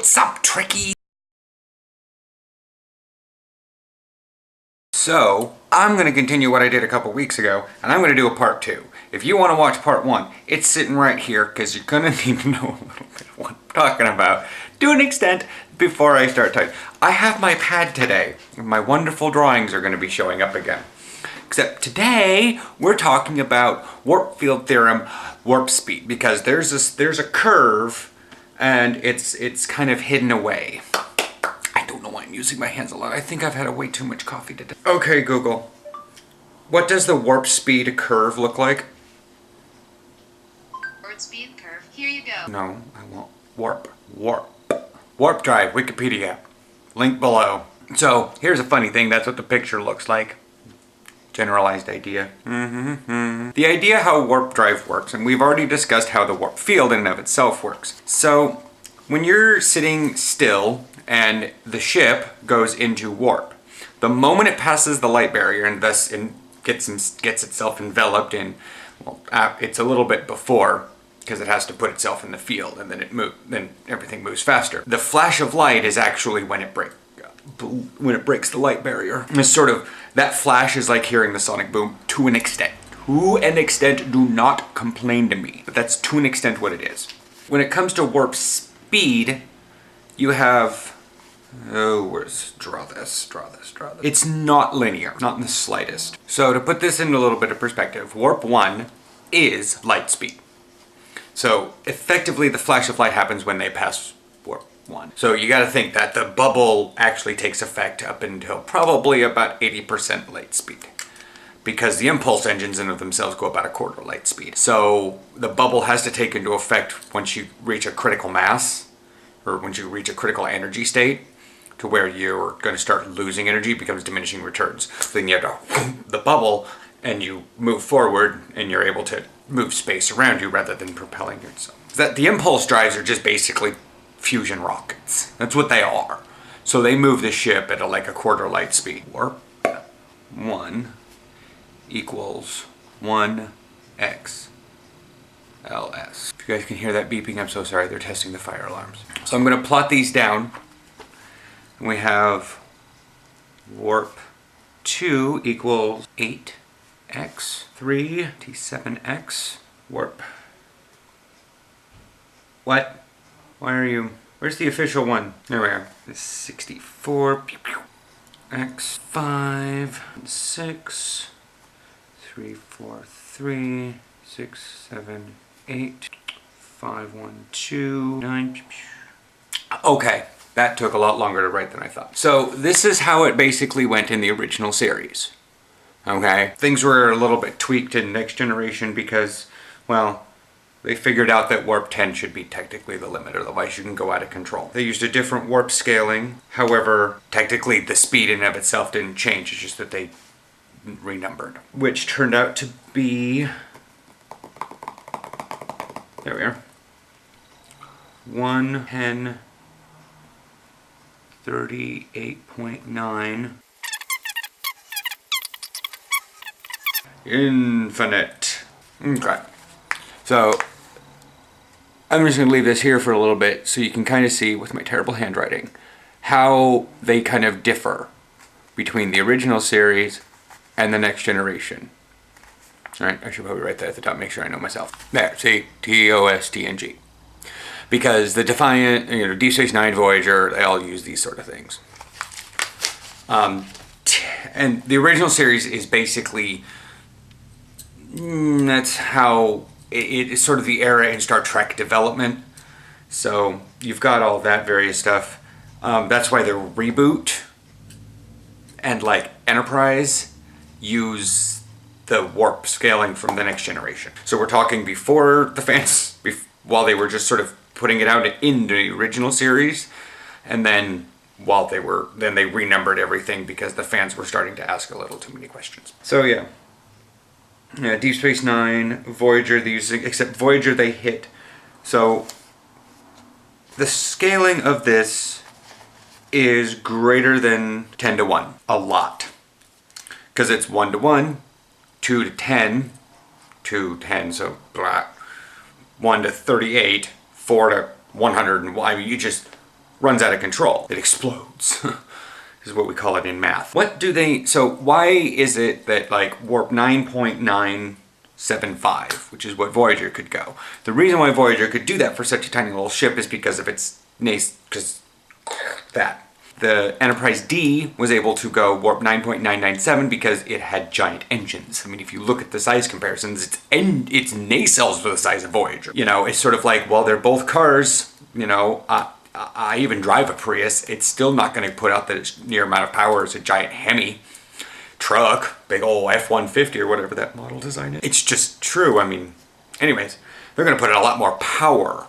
What's up, Tricky? So, I'm going to continue what I did a couple weeks ago, and I'm going to do a part 2. If you want to watch part 1, it's sitting right here, because you're going to need to know a little bit of what I'm talking about, to an extent, before I start typing. I have my pad today, and my wonderful drawings are going to be showing up again. Except today, we're talking about warp field theorem, warp speed, because there's a curve, and it's kind of hidden away. I don't know why I'm using my hands a lot. I think I've had way too much coffee today. Okay, Google. What does the warp speed curve look like? Warp speed curve. Here you go. No, I want warp. Warp drive, Wikipedia. Link below. So, here's a funny thing. That's what the picture looks like. Generalized idea. The idea how warp drive works, and we've already discussed how the warp field in and of itself works. So, when you're sitting still and the ship goes into warp, the moment it passes the light barrier and thus gets itself enveloped in, well, it's a little bit before, because it has to put itself in the field, and then everything moves faster. The flash of light is actually when it breaks the light barrier. It's sort of, that flash is like hearing the sonic boom to an extent. To an extent, do not complain to me. But that's to an extent what it is. When it comes to warp speed, you have, draw this. It's not linear, not in the slightest. So to put this into a little bit of perspective, warp 1 is light speed. So effectively the flash of light happens when they pass warp 1. So you gotta think that the bubble actually takes effect up until probably about 80% light speed, because the impulse engines in of themselves go about a quarter light speed. So the bubble has to take into effect once you reach a critical mass, or once you reach a critical energy state, to where you're going to start losing energy, becomes diminishing returns. So then you have to the bubble, and you move forward, and you're able to move space around you rather than propelling yourself. That the impulse drives are just basically fusion rockets. That's what they are. So they move the ship at like a quarter light speed. Warp 1 equals 1x ls. If you guys can hear that beeping, I'm so sorry. They're testing the fire alarms. So I'm going to plot these down. And we have warp 2 equals 8x, 3 t7x, warp. What? Why are you? Where's the official one? There we are. It's 64 x 5 6 3 4 3 6 7 8 5 1 2 9. Okay. That took a lot longer to write than I thought. So this is how it basically went in the original series. Okay? Things were a little bit tweaked in Next Generation because, well, they figured out that warp 10 should be technically the limit, otherwise you can go out of control. They used a different warp scaling. However, technically the speed in and of itself didn't change, it's just that they renumbered. Which turned out to be, there we are, 110 38.9 infinite. Okay. So I'm just going to leave this here for a little bit so you can kind of see with my terrible handwriting how they kind of differ between the original series and the Next Generation. Alright, I should probably write that at the top, make sure I know myself. There, see, TOSTNG. Because the Defiant, Deep Space Nine, Voyager, they all use these sort of things. And the original series is basically, that's how, it is sort of the era in Star Trek development. So you've got all that various stuff. That's why the reboot and like Enterprise use the warp scaling from the Next Generation. So we're talking before the fans, while they were just sort of putting it out in the original series, and then while they renumbered everything because the fans were starting to ask a little too many questions. So yeah, Deep Space Nine, Voyager, except Voyager they hit. So the scaling of this is greater than 10 to 1, a lot, because it's 1 to 1, 2 to 10, 2 to 10, so blah, 1 to 38. 4 to 100, and I mean, you just runs out of control. It explodes. Is what we call it in math. So why is it that like warp 9.975, which is what Voyager could go? The reason why Voyager could do that for such a tiny little ship is because of its The Enterprise D was able to go warp 9.997 because it had giant engines. I mean, if you look at the size comparisons, its nacelles are the size of Voyager. You know, it's sort of like, well, they're both cars, you know, I even drive a Prius. It's still not going to put out the near amount of power as a giant Hemi truck, big old F-150 or whatever that model design is. It's just true. I mean, anyways, they're going to put in a lot more power,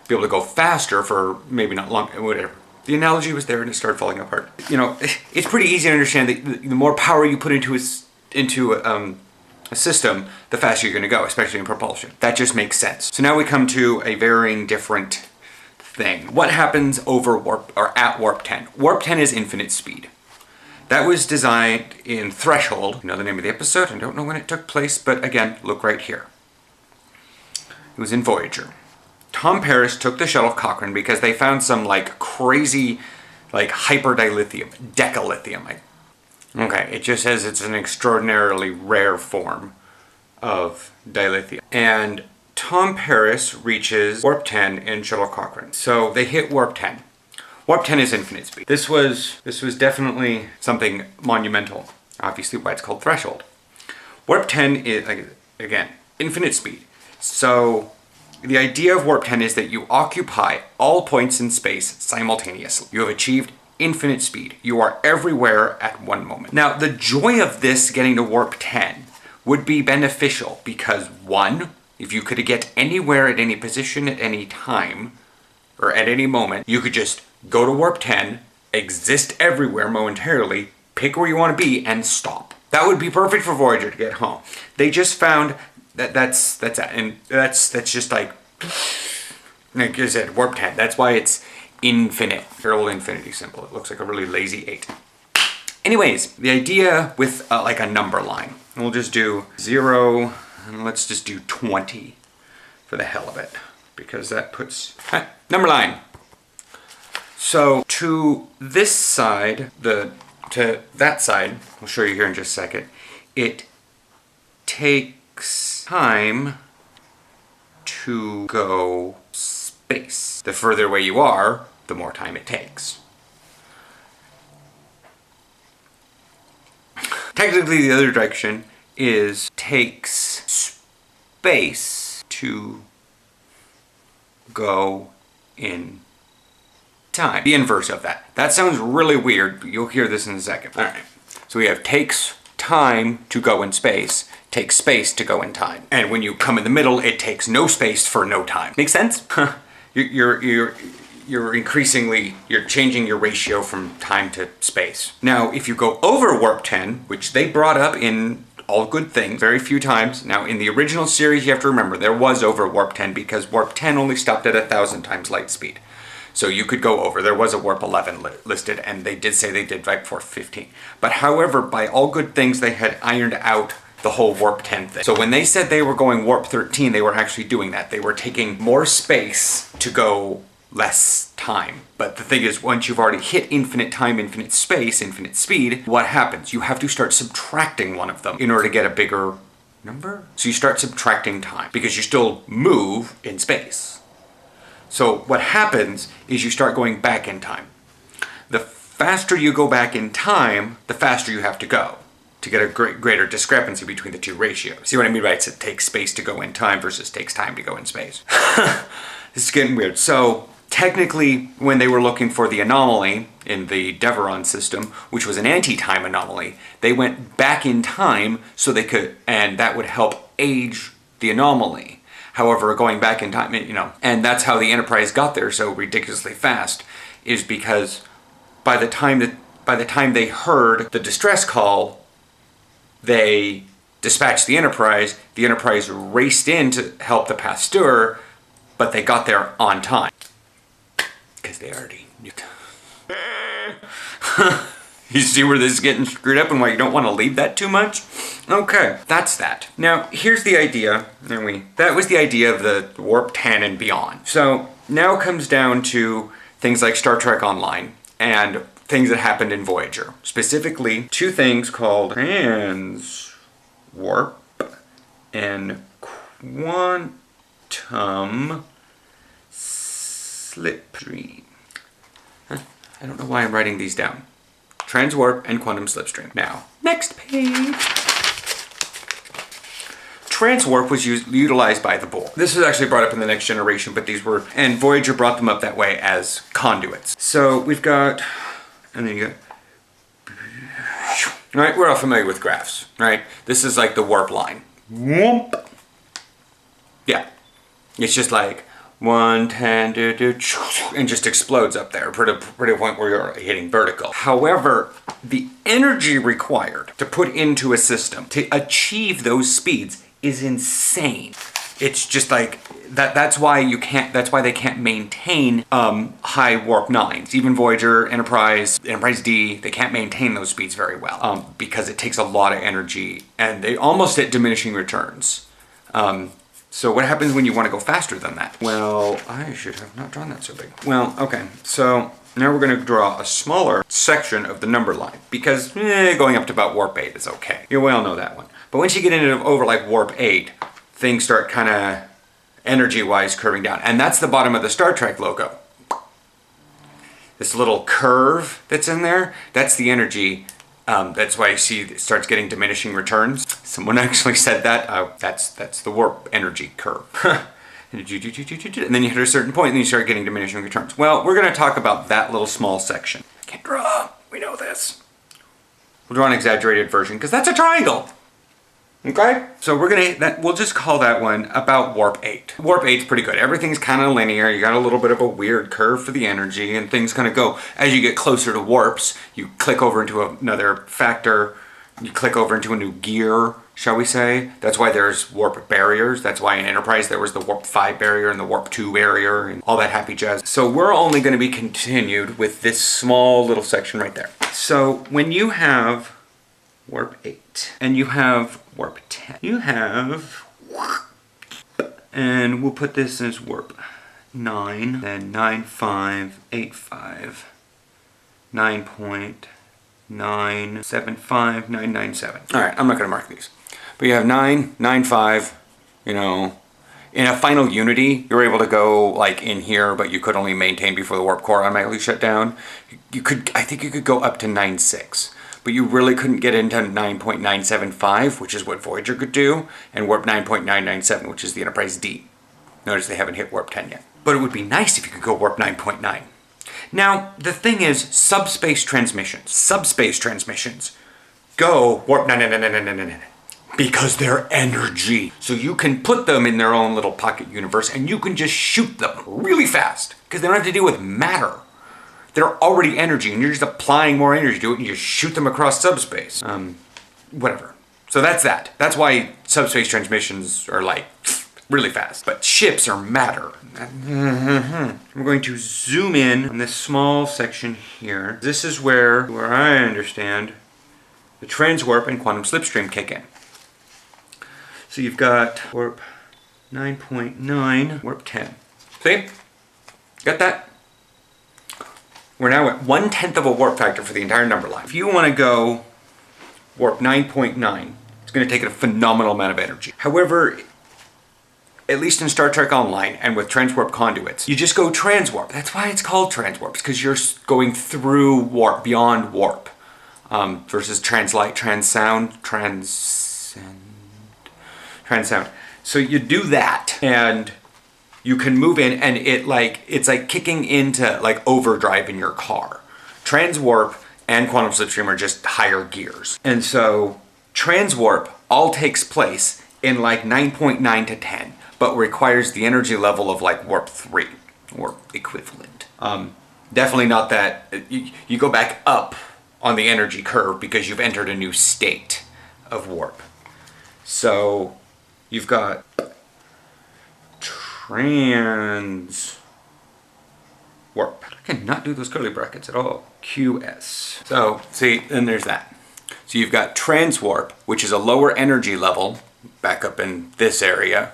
be able to go faster for maybe not long, whatever. The analogy was there and it started falling apart. You know, it's pretty easy to understand that the more power you put into a system, the faster you're going to go, especially in propulsion. That just makes sense. So now we come to a varying different thing. What happens over warp or at warp 10? Warp 10 is infinite speed. That was designed in Threshold. You know the name of the episode? I don't know when it took place, but again, look right here. It was in Voyager. Tom Paris took the shuttle Cochrane because they found some like crazy, like hyperdilithium, decalithium. Okay, it just says it's an extraordinarily rare form of dilithium. And Tom Paris reaches warp 10 in shuttle Cochrane. So they hit warp 10. Warp 10 is infinite speed. This was definitely something monumental. Obviously why it's called Threshold. Warp 10 is, again, infinite speed. So the idea of warp 10 is that you occupy all points in space simultaneously. You have achieved infinite speed. You are everywhere at one moment. Now, the joy of this getting to warp 10 would be beneficial because, one, if you could get anywhere at any position at any time, or at any moment, you could just go to warp 10, exist everywhere momentarily, pick where you want to be, and stop. That would be perfect for Voyager to get home. They just found that's just like I said, warp 10. That's why it's infinite. Your old infinity symbol. It looks like a really lazy 8. Anyways, the idea with like a number line. We'll just do 0, and let's just do 20 for the hell of it. Because that puts... number line. So to this side, to that side, I'll show you here in just a second, it takes time to go space. The further away you are, the more time it takes. Technically, the other direction is takes space to go in time. The inverse of that. That sounds really weird, but you'll hear this in a second. All right. So we have takes time to go in space, takes space to go in time. And when you come in the middle, it takes no space for no time. Make sense? You're increasingly, you're changing your ratio from time to space. Now, if you go over warp 10, which they brought up in All Good Things very few times. Now, in the original series, you have to remember, there was over warp 10 because warp 10 only stopped at 1,000 times light speed. So you could go over. There was a warp 11 listed, and they did say they did right for 15. But however, by All Good Things, they had ironed out the whole warp 10 thing. So when they said they were going warp 13, they were actually doing that. They were taking more space to go less time. But the thing is, once you've already hit infinite time, infinite space, infinite speed, what happens? You have to start subtracting one of them in order to get a bigger number. So you start subtracting time because you still move in space. So what happens is you start going back in time. The faster you go back in time, the faster you have to go to get a greater discrepancy between the two ratios. See what I mean by it takes space to go in time versus takes time to go in space. This is getting weird. So technically, when they were looking for the anomaly in the Deveron system, which was an anti-time anomaly, they went back in time so they could, and that would help age the anomaly. However, going back in time, you know, and that's how the Enterprise got there so ridiculously fast, is because by the time they heard the distress call, they dispatched the Enterprise. The Enterprise raced in to help the Pasteur, but they got there on time. Because they already knew. You see where this is getting screwed up and why you don't want to leave that too much? Okay, that's that. Now, here's the idea. That was the idea of the warp 10 and beyond. So now comes down to things like Star Trek Online and things that happened in Voyager. Specifically, two things called transwarp and quantum slipstream. I don't know why I'm writing these down. Transwarp and quantum slipstream. Now, next page. Transwarp was utilized by the Borg. This was actually brought up in the Next Generation, but these were, and Voyager brought them up that way as conduits. So we've got, and then you got, right, we're all familiar with graphs, right? This is like the warp line. Whoomp. Yeah, it's just like 110, and just explodes up there, pretty point where you're hitting vertical. However, the energy required to put into a system to achieve those speeds is insane. It's just like that's why you can't, that's why they can't maintain high warp 9s. Even Voyager, Enterprise D, they can't maintain those speeds very well because it takes a lot of energy and they almost at diminishing returns. So what happens when you want to go faster than that? Well, I should have not drawn that so big. Well, okay, so now we're going to draw a smaller section of the number line because going up to about warp 8 is okay. You well know that one. But once you get into over like warp 8, things start kind of energy-wise curving down. And that's the bottom of the Star Trek logo. This little curve that's in there, that's the energy. That's why you see it starts getting diminishing returns. Someone actually said that. That's the warp energy curve. And then you hit a certain point and then you start getting diminishing returns. Well, we're going to talk about that little small section. Can't draw. We know this. We'll draw an exaggerated version because that's a triangle. Okay? So we'll just call that one about warp 8. Warp 8's pretty good. Everything's kind of linear. You got a little bit of a weird curve for the energy and things kind of go. As you get closer to warps, you click over into another factor. You click over into a new gear, shall we say. That's why there's warp barriers. That's why in Enterprise there was the warp 5 barrier and the warp 2 barrier and all that happy jazz. So we're only going to be continued with this small little section right there. So when you have warp 8 and you have warp 10, you have, and we'll put this as warp 9, then 9585, 9.975997. All right, I'm not going to mark these, but you have 995. You know, in a final unity, you're able to go like in here, but you could only maintain before the warp core automatically shut down. You could, I think you could go up to 96. But you really couldn't get into 9.975, which is what Voyager could do, and warp 9.997, which is the Enterprise D. Notice they haven't hit warp 10 yet. But it would be nice if you could go warp 9.9. Now, the thing is, subspace transmissions go warp 99999 because they're energy. So you can put them in their own little pocket universe, and you can just shoot them really fast because they don't have to deal with matter. They're already energy, and you're just applying more energy to it, and you just shoot them across subspace. Whatever. So that's that. That's why subspace transmissions are like really fast. But ships are matter. We're going to zoom in on this small section here. This is where I understand the transwarp and quantum slipstream kick in. So you've got warp 9.9, warp 10. See? Got that? We're now at 1/10 of a warp factor for the entire number line. If you want to go warp 9.9, it's going to take a phenomenal amount of energy. However, at least in Star Trek Online and with transwarp conduits, you just go transwarp. That's why it's called transwarp, because you're going through warp, beyond warp, versus translight, transsound. So you do that, and you can move in, and it's like kicking into like overdrive in your car. Transwarp and quantum slipstream are just higher gears. And so transwarp all takes place in like 9.9 to 10, but requires the energy level of like warp 3, or equivalent. Definitely not that, you go back up on the energy curve because you've entered a new state of warp. So you've got transwarp. I cannot do those curly brackets at all. QS. So, see, then there's that. So you've got transwarp, which is a lower energy level, back up in this area,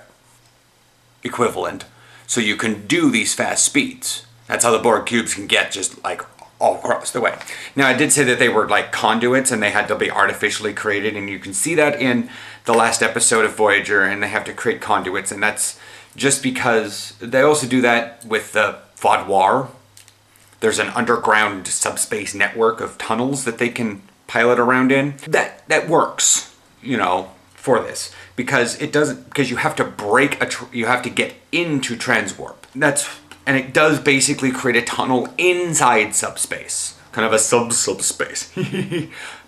equivalent. So you can do these fast speeds. That's how the Borg cubes can get just like all across the way. Now I did say that they were like conduits and they had to be artificially created, and you can see that in the last episode of Voyager, and they have to create conduits, and that's just because they also do that with the Vaudoir. There's an underground subspace network of tunnels that they can pilot around in. That works, you know, for this, because it doesn't, because you have to break you have to get into transwarp. And it does basically create a tunnel inside subspace, kind of a subspace.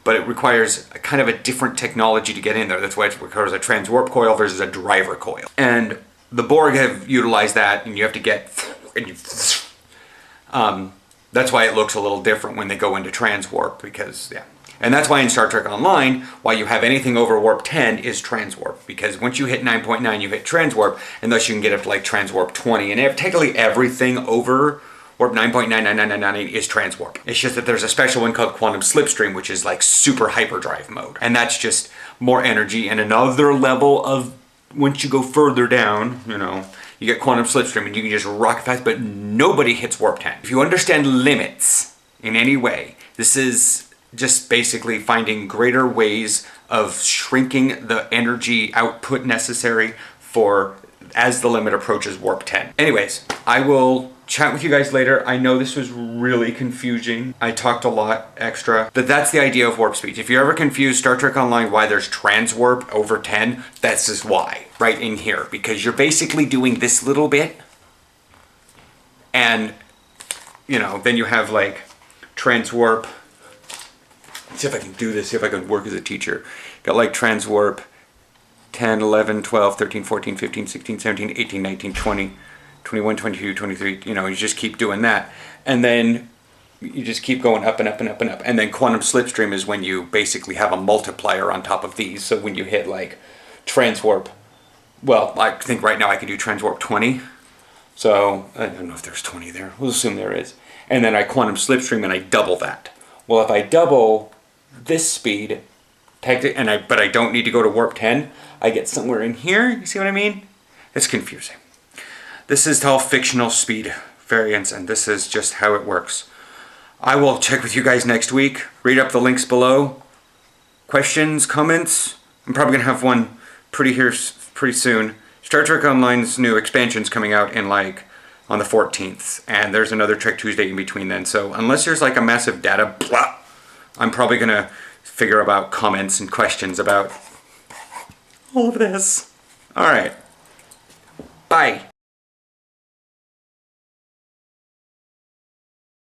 But it requires a kind of a different technology to get in there. That's why it requires a transwarp coil versus a driver coil. And the Borg have utilized that, and you have to get, that's why it looks a little different when they go into transwarp, because, yeah. And that's why in Star Trek Online, why you have anything over warp 10 is transwarp. Because once you hit 9.9, you hit transwarp, and thus you can get up to like transwarp 20. And technically everything over warp 9.99999 is transwarp. It's just that there's a special one called quantum slipstream, which is like super hyperdrive mode. And that's just more energy and another level of, once you go further down, you know, you get quantum slipstream and you can just rocket fast, but nobody hits warp 10. If you understand limits in any way, this is just basically finding greater ways of shrinking the energy output necessary for as the limit approaches warp 10. Anyways, I will chat with you guys later. I know this was really confusing. I talked a lot extra, but that's the idea of warp speed. If you're ever confused Star Trek Online why there's transwarp over 10, this is why, right in here. Because you're basically doing this little bit, and, you know, then you have like transwarp. See if I can do this, see if I can work as a teacher. Got like transwarp 10, 11, 12, 13, 14, 15, 16, 17, 18, 19, 20, 21, 22, 23, you know, you just keep doing that. And then you just keep going up and up and up and up. And then quantum slipstream is when you basically have a multiplier on top of these. So when you hit like transwarp, well, I think right now I can do transwarp 20. So I don't know if there's 20 there. We'll assume there is. And then I quantum slipstream and I double that. Well, if I double this speed, but I don't need to go to warp 10, I get somewhere in here. You see what I mean? It's confusing. This is all fictional speed variance, and this is just how it works. I will check with you guys next week. Read up the links below. Questions, comments. I'm probably gonna have one pretty soon. Star Trek Online's new expansion's coming out in like on the 14th, and there's another Trek Tuesday in between then. So unless there's like a massive data blah, I'm probably gonna figure about comments and questions about all of this. All right. Bye.